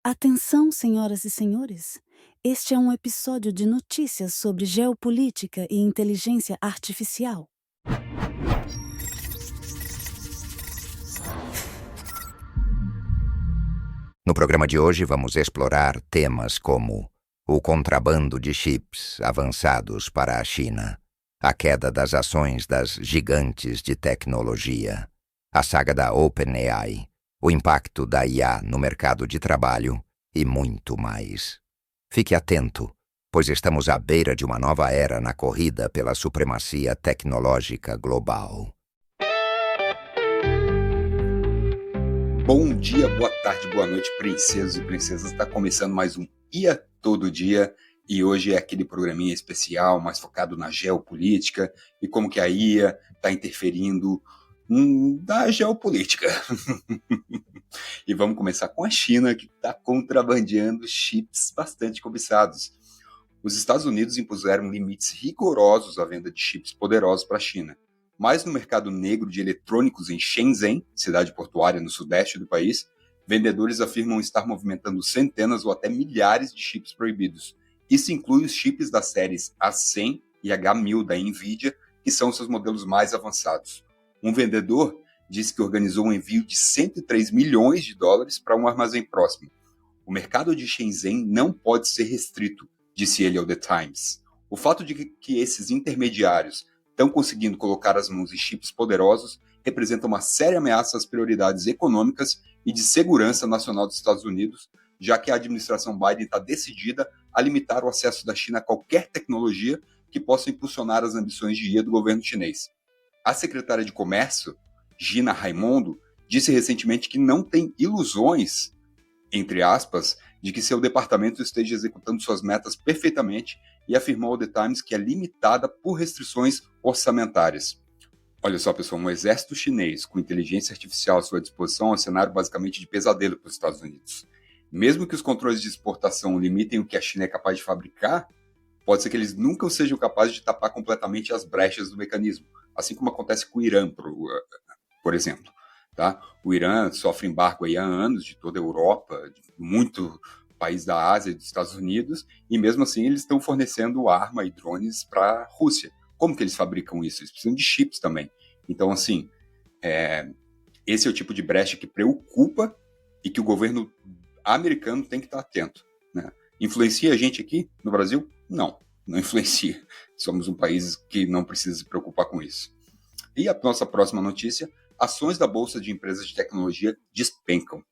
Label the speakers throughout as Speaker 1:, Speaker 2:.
Speaker 1: Atenção, senhoras e senhores! Este é um episódio de notícias sobre geopolítica e inteligência artificial.
Speaker 2: No programa de hoje, vamos explorar temas como o contrabando de chips avançados para a China, a queda das ações das gigantes de tecnologia, a saga da OpenAI, o impacto da IA no mercado de trabalho e muito mais. Fique atento, pois estamos à beira de uma nova era na corrida pela supremacia tecnológica global.
Speaker 3: Bom dia, boa tarde, boa noite, princesos e princesas. Está começando mais um IA Todo Dia e hoje é aquele programinha especial mais focado na geopolítica e como que a IA está interferindo na geopolítica. E vamos começar com a China, que está contrabandeando chips bastante cobiçados. Os Estados Unidos impuseram limites rigorosos à venda de chips poderosos para a China. Mas no mercado negro de eletrônicos em Shenzhen, cidade portuária no sudeste do país, vendedores afirmam estar movimentando centenas ou até milhares de chips proibidos. Isso inclui os chips das séries A100 e H1000 da NVIDIA, que são seus modelos mais avançados. Um vendedor disse que organizou um envio de 103 milhões de dólares para um armazém próximo. O mercado de Shenzhen não pode ser restrito, disse ele ao The Times. O fato de que esses intermediários estão conseguindo colocar as mãos em chips poderosos representa uma séria ameaça às prioridades econômicas e de segurança nacional dos Estados Unidos, já que a administração Biden está decidida a limitar o acesso da China a qualquer tecnologia que possa impulsionar as ambições de IA do governo chinês. A secretária de Comércio, Gina Raimondo, disse recentemente que não tem ilusões, entre aspas, de que seu departamento esteja executando suas metas perfeitamente e afirmou ao The Times que é limitada por restrições orçamentárias. Olha só, pessoal, um exército chinês com inteligência artificial à sua disposição é um cenário basicamente de pesadelo para os Estados Unidos. Mesmo que os controles de exportação limitem o que a China é capaz de fabricar, pode ser que eles nunca sejam capazes de tapar completamente as brechas do mecanismo, assim como acontece com o Irã, por exemplo. Tá? O Irã sofre embargo aí há anos de toda a Europa, de muito país da Ásia e dos Estados Unidos, e mesmo assim eles estão fornecendo arma e drones para a Rússia. Como que eles fabricam isso? Eles precisam de chips também. Então, assim, esse é o tipo de brecha que preocupa e que o governo americano tem que estar atento. Né? Influencia a gente aqui no Brasil? Não influencia. Somos um país que não precisa se preocupar com isso. E a nossa próxima notícia: ações da Bolsa de Empresas de Tecnologia despencam.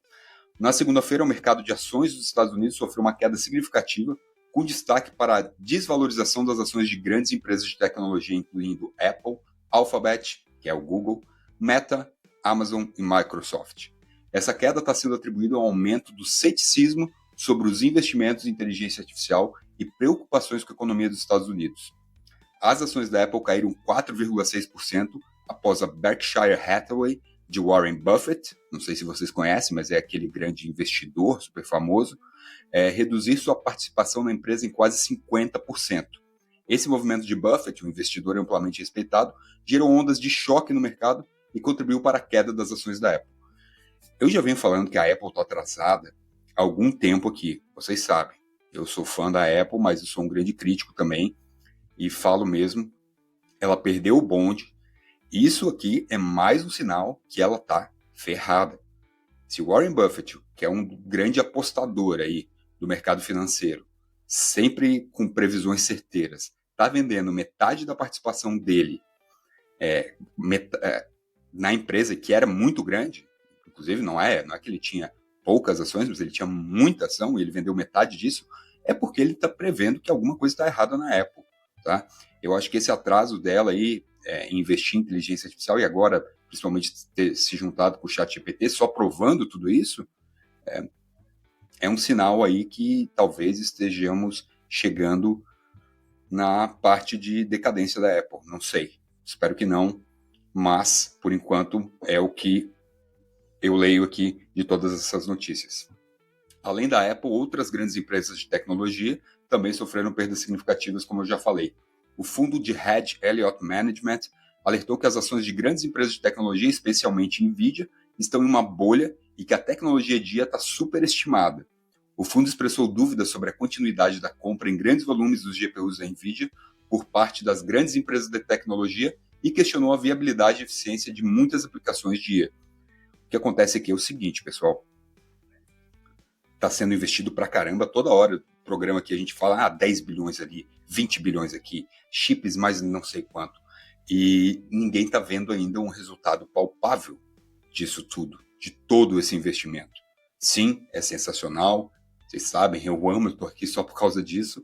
Speaker 3: Na segunda-feira, o mercado de ações dos Estados Unidos sofreu uma queda significativa, com destaque para a desvalorização das ações de grandes empresas de tecnologia, incluindo Apple, Alphabet, que é o Google, Meta, Amazon e Microsoft. Essa queda está sendo atribuída ao aumento do ceticismo sobre os investimentos em inteligência artificial e preocupações com a economia dos Estados Unidos. As ações da Apple caíram 4,6% após a Berkshire Hathaway, de Warren Buffett, não sei se vocês conhecem, mas é aquele grande investidor super famoso, reduzir sua participação na empresa em quase 50%. Esse movimento de Buffett, um investidor amplamente respeitado, gerou ondas de choque no mercado e contribuiu para a queda das ações da Apple. Eu já venho falando que a Apple está atrasada há algum tempo aqui, vocês sabem. Eu sou fã da Apple, mas eu sou um grande crítico também, e falo mesmo, ela perdeu o bonde. Isso aqui é mais um sinal que ela está ferrada. Se Warren Buffett, que é um grande apostador aí do mercado financeiro, sempre com previsões certeiras, está vendendo metade da participação dele na empresa, que era muito grande, inclusive não é que ele tinha poucas ações, mas ele tinha muita ação e ele vendeu metade disso, é porque ele está prevendo que alguma coisa está errada na Apple. Tá? Eu acho que esse atraso dela aí em investir em inteligência artificial e agora, principalmente, ter se juntado com o ChatGPT, só provando tudo isso, é um sinal aí que talvez estejamos chegando na parte de decadência da Apple. Não sei, espero que não, mas, por enquanto, é o que eu leio aqui de todas essas notícias. Além da Apple, outras grandes empresas de tecnologia também sofreram perdas significativas, como eu já falei. O fundo de hedge Elliott Management alertou que as ações de grandes empresas de tecnologia, especialmente NVIDIA, estão em uma bolha e que a tecnologia de IA está superestimada. O fundo expressou dúvidas sobre a continuidade da compra em grandes volumes dos GPUs da NVIDIA por parte das grandes empresas de tecnologia e questionou a viabilidade e eficiência de muitas aplicações de IA. O que acontece aqui é o seguinte, pessoal. Está sendo investido pra caramba toda hora. O programa que a gente fala, 10 bilhões ali, 20 bilhões aqui, chips mais não sei quanto. E ninguém está vendo ainda um resultado palpável disso tudo, de todo esse investimento. Sim, é sensacional, vocês sabem, eu amo, eu estou aqui só por causa disso,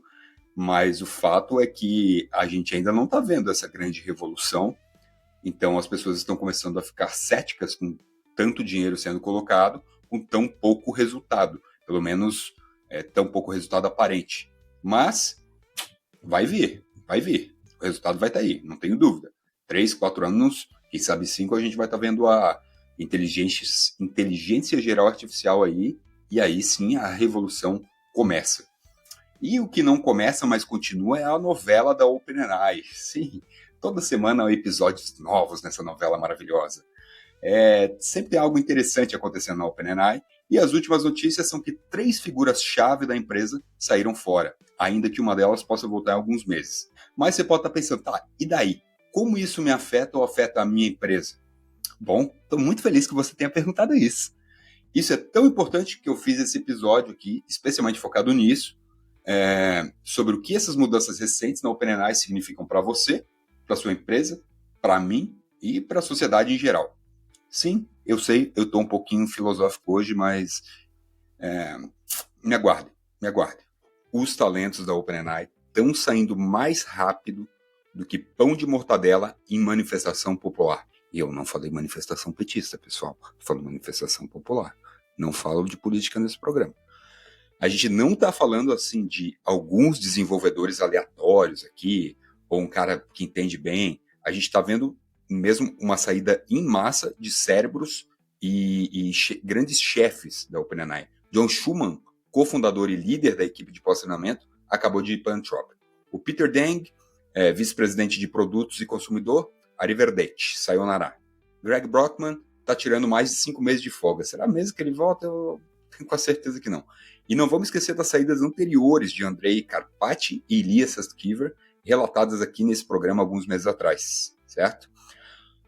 Speaker 3: mas o fato é que a gente ainda não está vendo essa grande revolução, então as pessoas estão começando a ficar céticas com tanto dinheiro sendo colocado, com tão pouco resultado, pelo menos tão pouco resultado aparente. Mas vai vir, o resultado vai estar aí, não tenho dúvida. 3, 4 anos, quem sabe 5, a gente vai estar vendo a inteligência geral artificial aí, e aí sim a revolução começa. E o que não começa, mas continua, é a novela da OpenAI. Sim, toda semana há episódios novos nessa novela maravilhosa. Sempre tem algo interessante acontecendo na OpenAI, e as últimas notícias são que 3 figuras-chave da empresa saíram fora, ainda que uma delas possa voltar em alguns meses. Mas você pode estar pensando, e daí? Como isso me afeta ou afeta a minha empresa? Bom, estou muito feliz que você tenha perguntado isso. Isso é tão importante que eu fiz esse episódio aqui, especialmente focado nisso, sobre o que essas mudanças recentes na OpenAI significam para você, para sua empresa, para mim e para a sociedade em geral. Sim, eu sei, eu estou um pouquinho filosófico hoje, mas me aguarde. Os talentos da OpenAI estão saindo mais rápido do que pão de mortadela em manifestação popular. E eu não falei manifestação petista, pessoal. Falo manifestação popular. Não falo de política nesse programa. A gente não está falando assim de alguns desenvolvedores aleatórios aqui, ou um cara que entende bem. A gente está vendo mesmo uma saída em massa de cérebros e grandes chefes da OpenAI. John Schumann, cofundador e líder da equipe de pós-treinamento, acabou de ir para a Anthropic. O Peter Deng, vice-presidente de produtos e consumidor, arrivederci, sayonara. Greg Brockman está tirando mais de 5 meses de folga. Será mesmo que ele volta? Eu tenho quase certeza que não. E não vamos esquecer das saídas anteriores de Andrei Karpathy e Ilya Sutskever, relatadas aqui nesse programa alguns meses atrás, certo?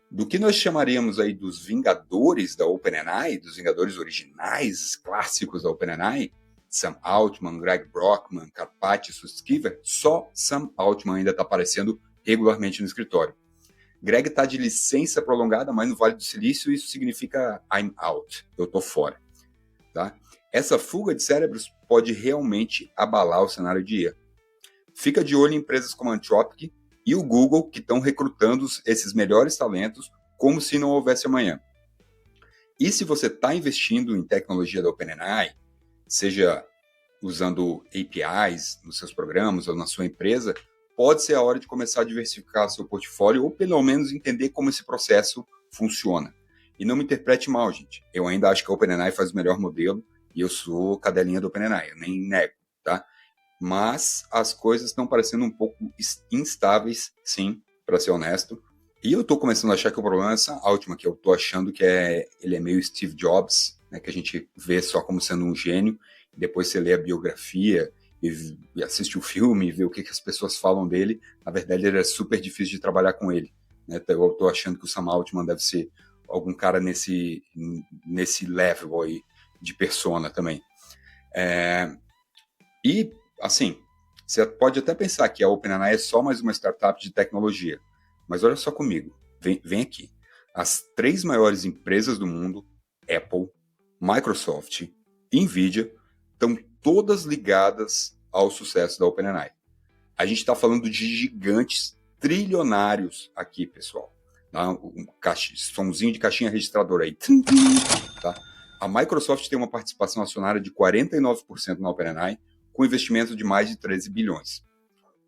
Speaker 3: Do que nós chamaríamos aí dos vingadores da OpenAI, dos vingadores originais, clássicos da OpenAI, Sam Altman, Greg Brockman, Karpathy e Sutskever, só Sam Altman ainda está aparecendo regularmente no escritório. Greg está de licença prolongada, mas no Vale do Silício isso significa I'm out, eu estou fora. Tá? Essa fuga de cérebros pode realmente abalar o cenário de IA. Fica de olho em empresas como a Anthropic e o Google, que estão recrutando esses melhores talentos como se não houvesse amanhã. E se você está investindo em tecnologia da OpenAI, seja usando APIs nos seus programas ou na sua empresa, pode ser a hora de começar a diversificar seu portfólio ou pelo menos entender como esse processo funciona. E não me interprete mal, gente. Eu ainda acho que a OpenAI faz o melhor modelo e eu sou cadelinha da OpenAI, eu nem nego, tá? Mas as coisas estão parecendo um pouco instáveis, sim, para ser honesto. E eu estou começando a achar que o problema é essa Altman, que eu estou achando que ele é meio Steve Jobs, né, que a gente vê só como sendo um gênio, depois você lê a biografia e assiste o filme e vê o que as pessoas falam dele. Na verdade, ele é super difícil de trabalhar com ele. Né? Eu estou achando que o Sam Altman deve ser algum cara nesse level aí de persona também. E, assim, você pode até pensar que a OpenAI é só mais uma startup de tecnologia, mas olha só comigo, vem aqui. As 3 maiores empresas do mundo, Apple, Microsoft e NVIDIA, estão todas ligadas ao sucesso da OpenAI. A gente está falando de gigantes trilionários aqui, pessoal. Tá? Somzinho de caixinha registradora aí. Tá? A Microsoft tem uma participação acionária de 49% na OpenAI, com investimento de mais de 13 bilhões.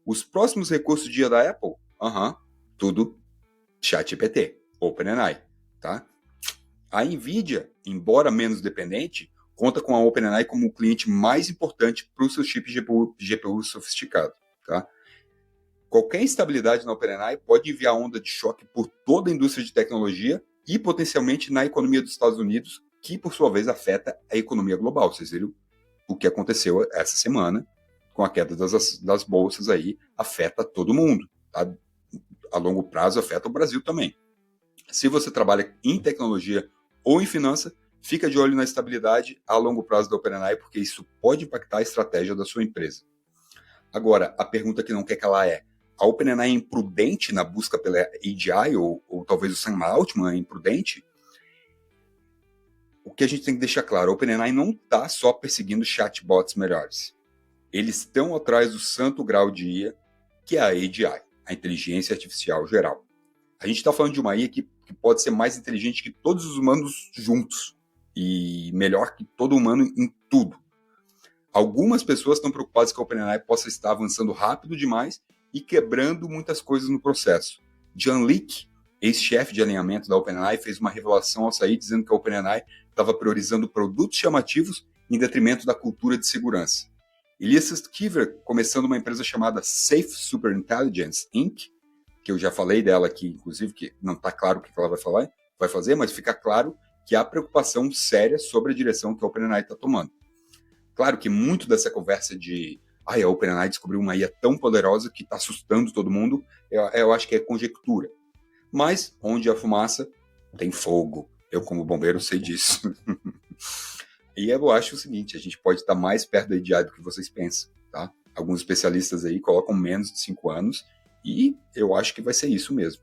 Speaker 3: Os próximos recursos de IA da Apple? Tudo ChatGPT, OpenAI. Tá? A NVIDIA, embora menos dependente, conta com a OpenAI como o cliente mais importante para o seu chip GPU sofisticado. Tá? Qualquer instabilidade na OpenAI pode enviar onda de choque por toda a indústria de tecnologia e potencialmente na economia dos Estados Unidos, que por sua vez afeta a economia global. Vocês viram o que aconteceu essa semana com a queda das bolsas aí afeta todo mundo, tá? A longo prazo afeta o Brasil também. Se você trabalha em tecnologia ou em finança, fica de olho na estabilidade a longo prazo da OpenAI, porque isso pode impactar a estratégia da sua empresa. Agora, a pergunta que não quer calar é: a OpenAI é imprudente na busca pela AGI, ou talvez o Sam Altman é imprudente? O que a gente tem que deixar claro, a OpenAI não está só perseguindo chatbots melhores. Eles estão atrás do santo grau de IA, que é a AGI, a inteligência artificial geral. A gente está falando de uma IA que pode ser mais inteligente que todos os humanos juntos e melhor que todo humano em tudo. Algumas pessoas estão preocupadas que a OpenAI possa estar avançando rápido demais e quebrando muitas coisas no processo. Jan Leake, ex-chefe de alinhamento da OpenAI, fez uma revelação ao sair dizendo que a OpenAI estava priorizando produtos chamativos em detrimento da cultura de segurança. Elias Kiver, começando uma empresa chamada Safe Superintelligence Inc., que eu já falei dela aqui, inclusive, que não está claro o que ela vai fazer, mas fica claro que há preocupação séria sobre a direção que a OpenAI está tomando. Claro que muito dessa conversa de a OpenAI descobriu uma IA tão poderosa que está assustando todo mundo, eu acho que é conjectura. Mas, onde há fumaça, tem fogo. Eu, como bombeiro, sei disso. E eu acho o seguinte, a gente pode estar mais perto da AGI do que vocês pensam, tá? Alguns especialistas aí colocam menos de 5 anos, e eu acho que vai ser isso mesmo.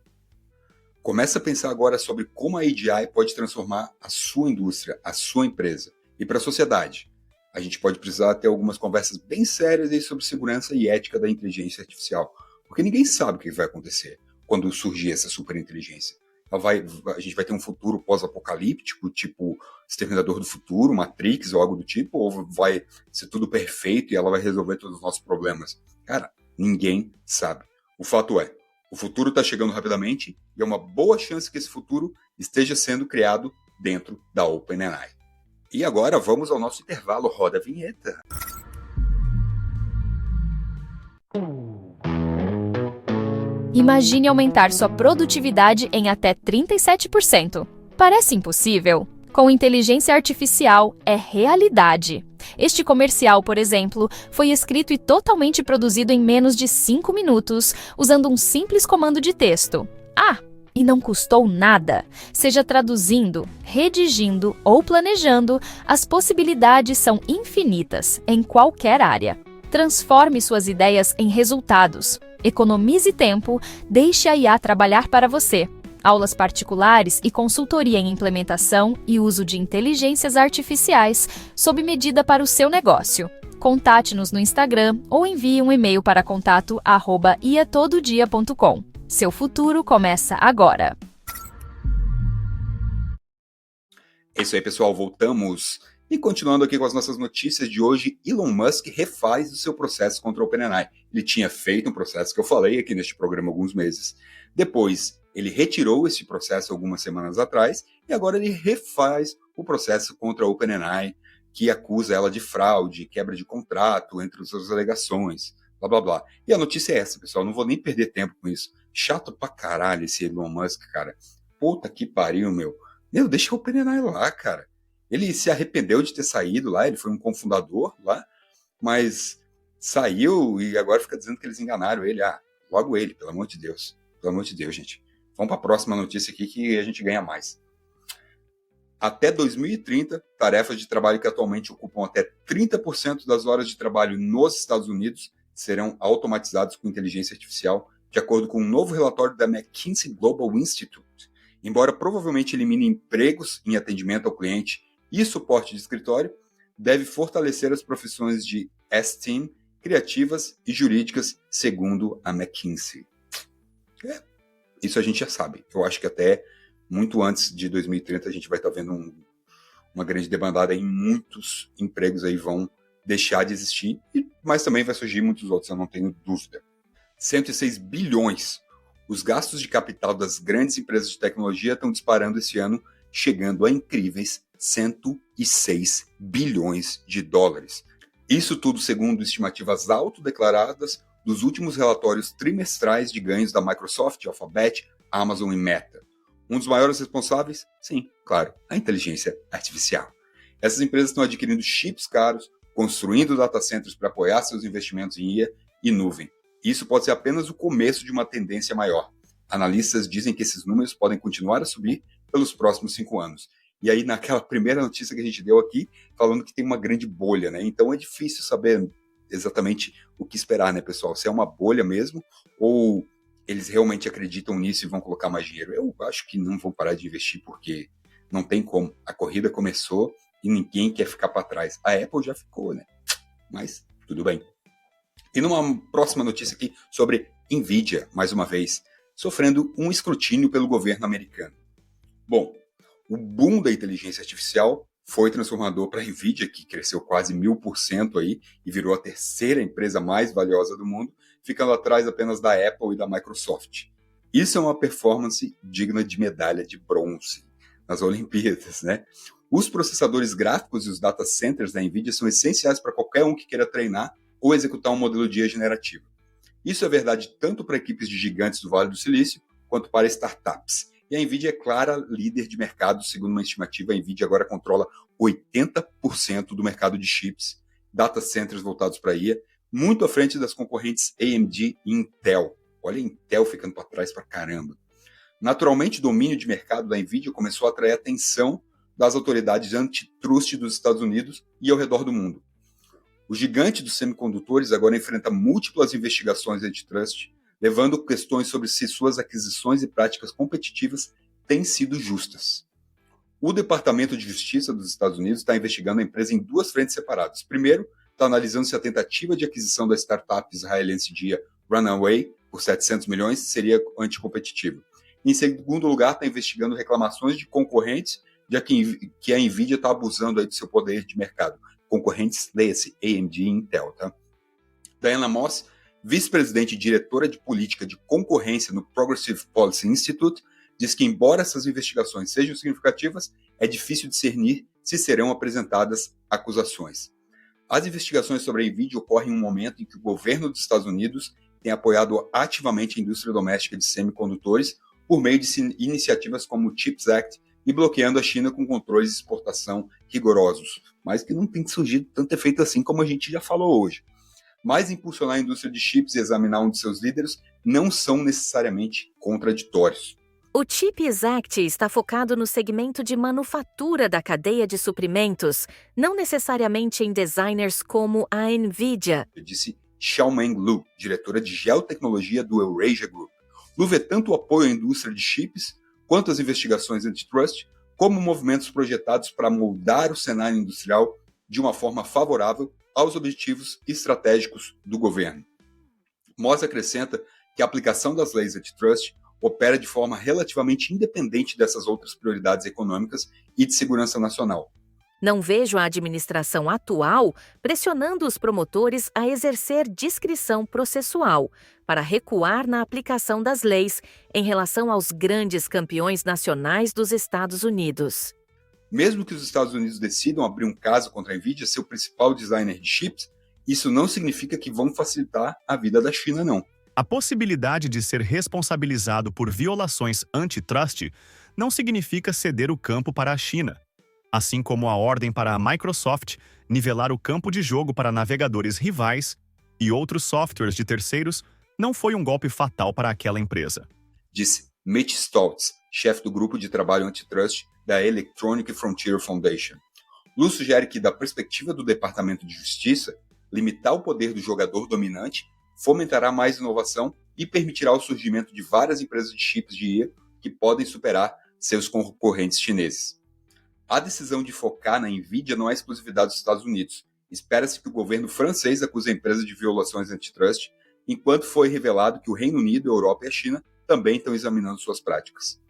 Speaker 3: Começa a pensar agora sobre como a AGI pode transformar a sua indústria, a sua empresa. E para a sociedade, a gente pode precisar ter algumas conversas bem sérias aí sobre segurança e ética da inteligência artificial. Porque ninguém sabe o que vai acontecer quando surgir essa superinteligência. A gente vai ter um futuro pós-apocalíptico, tipo Exterminador do Futuro, Matrix ou algo do tipo, ou vai ser tudo perfeito e ela vai resolver todos os nossos problemas? Cara, ninguém sabe. O fato é, o futuro está chegando rapidamente e é uma boa chance que esse futuro esteja sendo criado dentro da OpenAI. E agora vamos ao nosso intervalo. Roda a vinheta.
Speaker 4: Imagine aumentar sua produtividade em até 37%. Parece impossível? Com inteligência artificial, é realidade. Este comercial, por exemplo, foi escrito e totalmente produzido em menos de 5 minutos, usando um simples comando de texto. E não custou nada. Seja traduzindo, redigindo ou planejando, as possibilidades são infinitas em qualquer área. Transforme suas ideias em resultados. Economize tempo, deixe a IA trabalhar para você. Aulas particulares e consultoria em implementação e uso de inteligências artificiais sob medida para o seu negócio. Contate-nos no Instagram ou envie um e-mail para contato@iatododia.com. Seu futuro começa agora.
Speaker 3: É isso aí, pessoal. Voltamos. E continuando aqui com as nossas notícias de hoje, Elon Musk refaz o seu processo contra a OpenAI. Ele tinha feito um processo que eu falei aqui neste programa há alguns meses. Depois, ele retirou esse processo algumas semanas atrás e agora ele refaz o processo contra a OpenAI, que acusa ela de fraude, quebra de contrato, entre outras alegações, blá blá blá. E a notícia é essa, pessoal. Não vou nem perder tempo com isso. Chato pra caralho esse Elon Musk, cara. Puta que pariu, meu. Meu, deixa o OpenAI lá, cara. Ele se arrependeu de ter saído lá, ele foi um cofundador lá, mas saiu e agora fica dizendo que eles enganaram ele. Logo ele, pelo amor de Deus. Pelo amor de Deus, gente. Vamos para a próxima notícia aqui que a gente ganha mais. Até 2030, tarefas de trabalho que atualmente ocupam até 30% das horas de trabalho nos Estados Unidos serão automatizadas com inteligência artificial, de acordo com um novo relatório da McKinsey Global Institute. Embora provavelmente elimine empregos em atendimento ao cliente e suporte de escritório, deve fortalecer as profissões de STEAM, criativas e jurídicas, segundo a McKinsey. Isso a gente já sabe. Eu acho que até muito antes de 2030 a gente vai estar vendo uma grande debandada em muitos empregos aí vão deixar de existir, mas também vai surgir muitos outros, eu não tenho dúvida. 106 bilhões. Os gastos de capital das grandes empresas de tecnologia estão disparando esse ano, chegando a incríveis 106 bilhões de dólares. Isso tudo segundo estimativas autodeclaradas dos últimos relatórios trimestrais de ganhos da Microsoft, Alphabet, Amazon e Meta. Um dos maiores responsáveis? Sim, claro, a inteligência artificial. Essas empresas estão adquirindo chips caros, construindo data centers para apoiar seus investimentos em IA e nuvem. Isso pode ser apenas o começo de uma tendência maior. Analistas dizem que esses números podem continuar a subir pelos próximos 5 anos. E aí, naquela primeira notícia que a gente deu aqui, falando que tem uma grande bolha, né? Então é difícil saber exatamente o que esperar, né, pessoal? Se é uma bolha mesmo, ou eles realmente acreditam nisso e vão colocar mais dinheiro. Eu acho que não vão parar de investir, porque não tem como. A corrida começou e ninguém quer ficar para trás. A Apple já ficou, né? Mas tudo bem. E numa próxima notícia aqui sobre Nvidia, mais uma vez, sofrendo um escrutínio pelo governo americano. Bom, o boom da inteligência artificial foi transformador para a Nvidia, que cresceu quase 1000% aí e virou a terceira empresa mais valiosa do mundo, ficando atrás apenas da Apple e da Microsoft. Isso é uma performance digna de medalha de bronze nas Olimpíadas, né? Os processadores gráficos e os data centers da Nvidia são essenciais para qualquer um que queira treinar ou executar um modelo de IA generativo. Isso é verdade tanto para equipes de gigantes do Vale do Silício, quanto para startups. E a Nvidia é clara líder de mercado. Segundo uma estimativa, a Nvidia agora controla 80% do mercado de chips, data centers voltados para IA, muito à frente das concorrentes AMD e Intel. Olha a Intel ficando para trás para caramba. Naturalmente, o domínio de mercado da Nvidia começou a atrair a atenção das autoridades antitrust dos Estados Unidos e ao redor do mundo. O gigante dos semicondutores agora enfrenta múltiplas investigações antitrust, levando questões sobre se suas aquisições e práticas competitivas têm sido justas. O Departamento de Justiça dos Estados Unidos está investigando a empresa em 2 frentes separadas. Primeiro, está analisando se a tentativa de aquisição da startup israelense de IA Runaway por 700 milhões seria anticompetitiva. Em segundo lugar, está investigando reclamações de concorrentes, já que a Nvidia está abusando aí do seu poder de mercado. Concorrentes desse, AMD e Intel. Tá? Diana Moss, vice-presidente e diretora de política de concorrência no Progressive Policy Institute, diz que, embora essas investigações sejam significativas, é difícil discernir se serão apresentadas acusações. As investigações sobre a Nvidia ocorrem em um momento em que o governo dos Estados Unidos tem apoiado ativamente a indústria doméstica de semicondutores por meio de iniciativas como o CHIPS Act e bloqueando a China com controles de exportação rigorosos, mas que não tem surgido tanto efeito assim como a gente já falou hoje. Mas impulsionar a indústria de chips e examinar um de seus líderes não são necessariamente contraditórios.
Speaker 5: O CHIPS Act está focado no segmento de manufatura da cadeia de suprimentos, não necessariamente em designers como a Nvidia,
Speaker 3: Disse Xiaomeng Lu, diretora de geotecnologia do Eurasia Group. Lu vê tanto o apoio à indústria de chips, quanto as investigações antitrust, como movimentos projetados para moldar o cenário industrial de uma forma favorável aos objetivos estratégicos do governo. Moss acrescenta que a aplicação das leis antitrust opera de forma relativamente independente dessas outras prioridades econômicas e de segurança nacional.
Speaker 5: Não vejo a administração atual pressionando os promotores a exercer discrição processual para recuar na aplicação das leis em relação aos grandes campeões nacionais dos Estados Unidos.
Speaker 3: Mesmo que os Estados Unidos decidam abrir um caso contra a Nvidia, seu principal designer de chips, isso não significa que vão facilitar a vida da China, não.
Speaker 6: A possibilidade de ser responsabilizado por violações antitrust não significa ceder o campo para a China. Assim como a ordem para a Microsoft nivelar o campo de jogo para navegadores rivais e outros softwares de terceiros não foi um golpe fatal para aquela empresa.
Speaker 3: Disse Mitch Stoltz, chefe do grupo de trabalho antitrust da Electronic Frontier Foundation. Lu sugere que, da perspectiva do Departamento de Justiça, limitar o poder do jogador dominante fomentará mais inovação e permitirá o surgimento de várias empresas de chips de IA que podem superar seus concorrentes chineses. A decisão de focar na Nvidia não é exclusividade dos Estados Unidos. Espera-se que o governo francês acuse a empresa de violações antitrust, enquanto foi revelado que o Reino Unido, a Europa e a China também estão examinando suas práticas.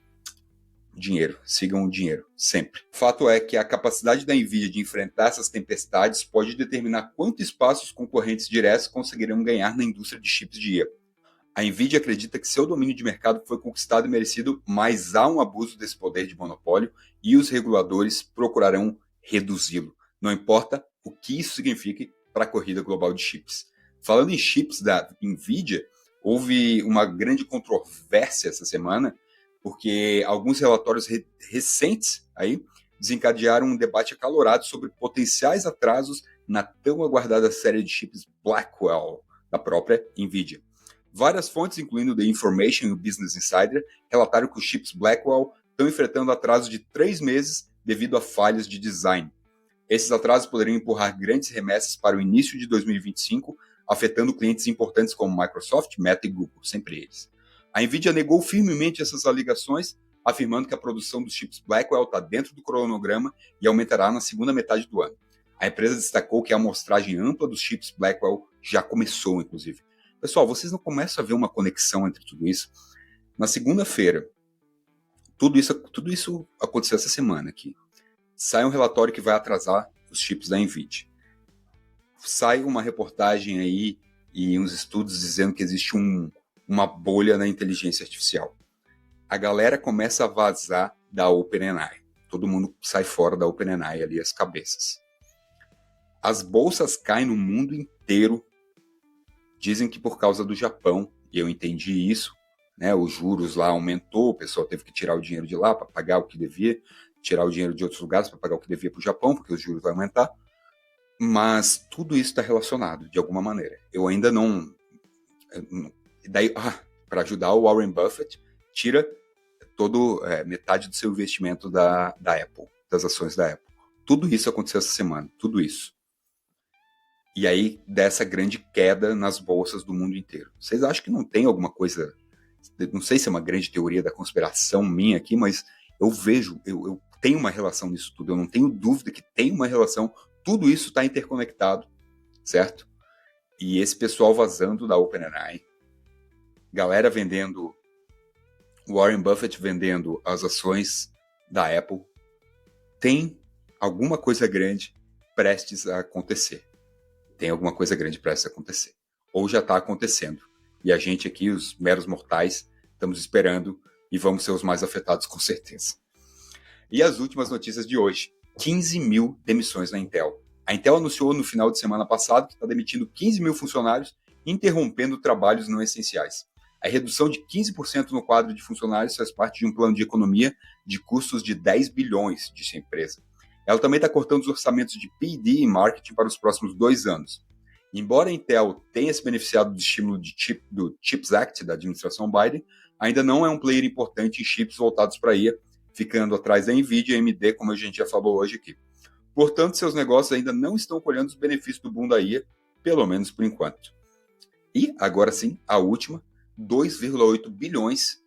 Speaker 3: Dinheiro, sigam o dinheiro, sempre. O fato é que a capacidade da Nvidia de enfrentar essas tempestades pode determinar quanto espaço os concorrentes diretos conseguirão ganhar na indústria de chips de IA. A Nvidia acredita que seu domínio de mercado foi conquistado e merecido, mas há um abuso desse poder de monopólio e os reguladores procurarão reduzi-lo. Não importa o que isso signifique para a corrida global de chips. Falando em chips da Nvidia, houve uma grande controvérsia essa semana, porque alguns relatórios recentes aí desencadearam um debate acalorado sobre potenciais atrasos na tão aguardada série de chips Blackwell, da própria NVIDIA. Várias fontes, incluindo The Information e o Business Insider, relataram que os chips Blackwell estão enfrentando atraso de 3 meses devido a falhas de design. Esses atrasos poderiam empurrar grandes remessas para o início de 2025, afetando clientes importantes como Microsoft, Meta e Google, sempre eles. A NVIDIA negou firmemente essas alegações, afirmando que a produção dos chips Blackwell está dentro do cronograma e aumentará na segunda metade do ano. A empresa destacou que a amostragem ampla dos chips Blackwell já começou, inclusive. Pessoal, vocês não começam a ver uma conexão entre tudo isso? Na segunda-feira, tudo isso aconteceu essa semana aqui. Sai um relatório que vai atrasar os chips da NVIDIA. Sai uma reportagem aí e uns estudos dizendo que existe uma bolha na inteligência artificial. A galera começa a vazar da OpenAI. Todo mundo sai fora da OpenAI ali, as cabeças. As bolsas caem no mundo inteiro. Dizem que por causa do Japão, e eu entendi isso, né? Os juros lá aumentou, o pessoal teve que tirar o dinheiro de lá para pagar o que devia, tirar o dinheiro de outros lugares para pagar o que devia para o Japão, porque os juros vão aumentar. Mas tudo isso está relacionado, de alguma maneira. Eu ainda não... Daí, para ajudar o Warren Buffett, tira metade do seu investimento da Apple, das ações da Apple. Tudo isso aconteceu essa semana, tudo isso. E aí, dessa grande queda nas bolsas do mundo inteiro. Vocês acham que não tem alguma coisa... Não sei se é uma grande teoria da conspiração minha aqui, mas eu vejo, eu tenho uma relação nisso tudo. Eu não tenho dúvida que tem uma relação. Tudo isso está interconectado, certo? E esse pessoal vazando da OpenAI, galera vendendo... Warren Buffett vendendo as ações da Apple, tem alguma coisa grande prestes a acontecer. Tem alguma coisa grande prestes a acontecer. Ou já está acontecendo. E a gente aqui, os meros mortais, estamos esperando e vamos ser os mais afetados com certeza. E as últimas notícias de hoje. 15 mil demissões na Intel. A Intel anunciou no final de semana passado que está demitindo 15 mil funcionários, interrompendo trabalhos não essenciais. A redução de 15% no quadro de funcionários faz parte de um plano de economia de custos de 10 bilhões, disse a empresa. Ela também está cortando os orçamentos de P&D e marketing para os próximos 2 anos. Embora a Intel tenha se beneficiado do estímulo do CHIPS Act da administração Biden, ainda não é um player importante em chips voltados para a IA, ficando atrás da NVIDIA e AMD, como a gente já falou hoje aqui. Portanto, seus negócios ainda não estão colhendo os benefícios do boom da IA, pelo menos por enquanto. E, agora sim, a última, 2,8 bilhões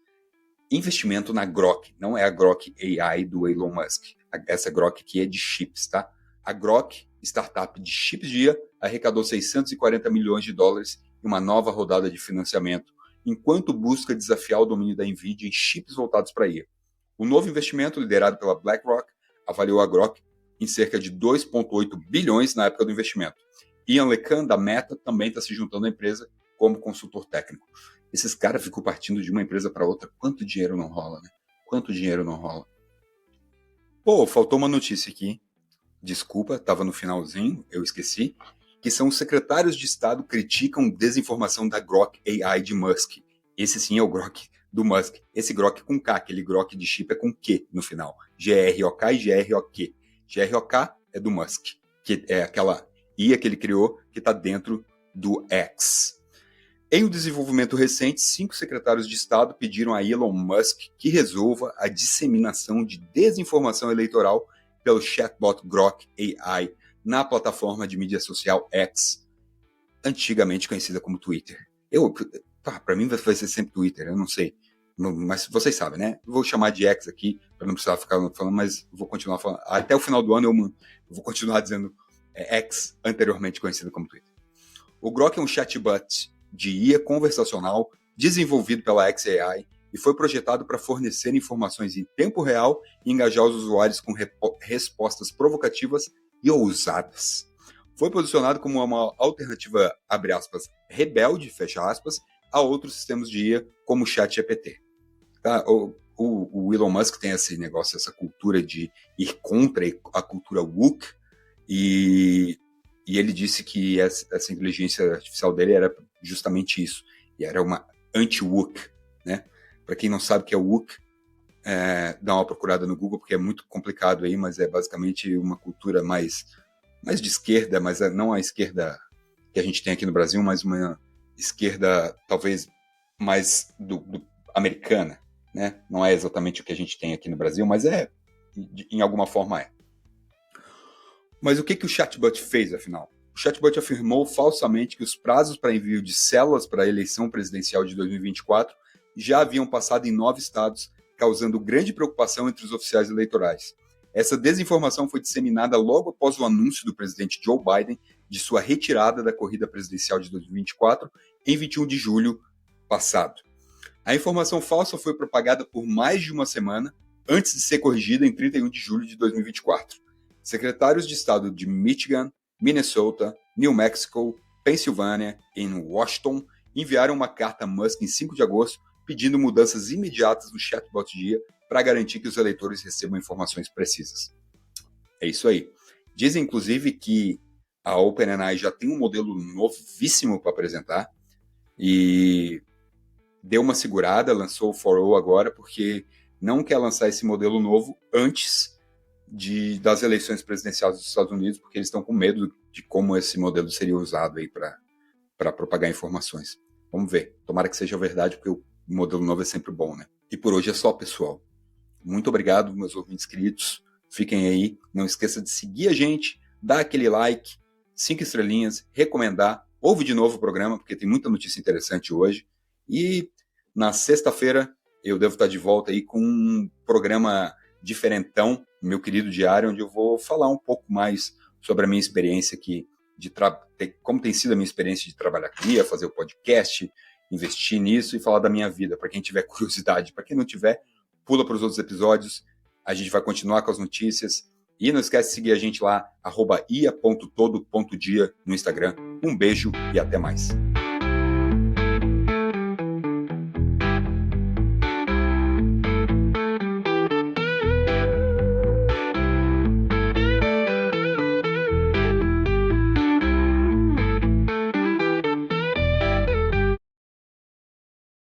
Speaker 3: investimento na Grok. Não é a Grok AI do Elon Musk. Essa Grok aqui é de chips, tá? A Grok, startup de chips de IA, arrecadou 640 milhões de dólares em uma nova rodada de financiamento, enquanto busca desafiar o domínio da NVIDIA em chips voltados para IA. O novo investimento, liderado pela BlackRock, avaliou a Grok em cerca de 2,8 bilhões na época do investimento. Ian LeCun, da Meta, também está se juntando à empresa como consultor técnico. Esses caras ficam partindo de uma empresa para outra. Quanto dinheiro não rola, né? Quanto dinheiro não rola? Pô, faltou uma notícia aqui. Desculpa, estava no finalzinho, eu esqueci. Que são os secretários de Estado criticam desinformação da Grok AI de Musk. Esse sim é o Grok do Musk. Esse Grok com K, aquele Grok de chip é com Q no final. G-R-O-K e G-R-O-Q. G-R-O-K é do Musk, que é aquela IA que ele criou que está dentro do X. Em um desenvolvimento recente, 5 secretários de Estado pediram a Elon Musk que resolva a disseminação de desinformação eleitoral pelo chatbot Grok AI na plataforma de mídia social X, antigamente conhecida como Twitter. Para mim vai ser sempre Twitter, eu não sei, mas vocês sabem, né? Eu vou chamar de X aqui, para não precisar ficar falando, mas vou continuar falando. Até o final do ano eu vou continuar dizendo X, anteriormente conhecido como Twitter. O Grok é um chatbot de IA conversacional desenvolvido pela XAI e foi projetado para fornecer informações em tempo real e engajar os usuários com respostas provocativas e ousadas. Foi posicionado como uma alternativa, abre aspas, rebelde, fecha aspas, a outros sistemas de IA como o ChatGPT. Tá? O Elon Musk tem esse negócio, essa cultura de ir contra a cultura woke e ele disse que essa inteligência artificial dele era justamente isso, e era uma anti-woke, né? Para quem não sabe o que é woke, dá uma procurada no Google, porque é muito complicado aí, mas é basicamente uma cultura mais mais de esquerda, mas não a esquerda que a gente tem aqui no Brasil, mas uma esquerda talvez mais americana, né? Não é exatamente o que a gente tem aqui no Brasil, mas em alguma forma é. Mas o que o chatbot fez, afinal? O chatbot afirmou falsamente que os prazos para envio de células para a eleição presidencial de 2024 já haviam passado em 9 estados, causando grande preocupação entre os oficiais eleitorais. Essa desinformação foi disseminada logo após o anúncio do presidente Joe Biden de sua retirada da corrida presidencial de 2024 em 21 de julho passado. A informação falsa foi propagada por mais de uma semana antes de ser corrigida em 31 de julho de 2024. Secretários de Estado de Michigan, Minnesota, New Mexico, Pensilvânia e Washington enviaram uma carta a Musk em 5 de agosto pedindo mudanças imediatas no chatbot Dia para garantir que os eleitores recebam informações precisas. É isso aí. Dizem, inclusive, que a OpenAI já tem um modelo novíssimo para apresentar e deu uma segurada, lançou o 4o agora, porque não quer lançar esse modelo novo antes das eleições presidenciais dos Estados Unidos, porque eles estão com medo de como esse modelo seria usado aí para propagar informações. Vamos ver. Tomara que seja verdade, porque o modelo novo é sempre bom, né? E por hoje é só, pessoal. Muito obrigado, meus ouvintes queridos. Fiquem aí. Não esqueça de seguir a gente, dar aquele like, 5 estrelinhas, recomendar. Ouve de novo o programa, porque tem muita notícia interessante hoje. E na sexta-feira eu devo estar de volta aí com um programa diferentão, meu querido diário, onde eu vou falar um pouco mais sobre a minha experiência aqui, como tem sido a minha experiência de trabalhar aqui, fazer o podcast, investir nisso e falar da minha vida, para quem tiver curiosidade. Para quem não tiver, pula para os outros episódios, a gente vai continuar com as notícias. E não esquece de seguir a gente lá, @ia.todo.dia no Instagram. Um beijo e até mais.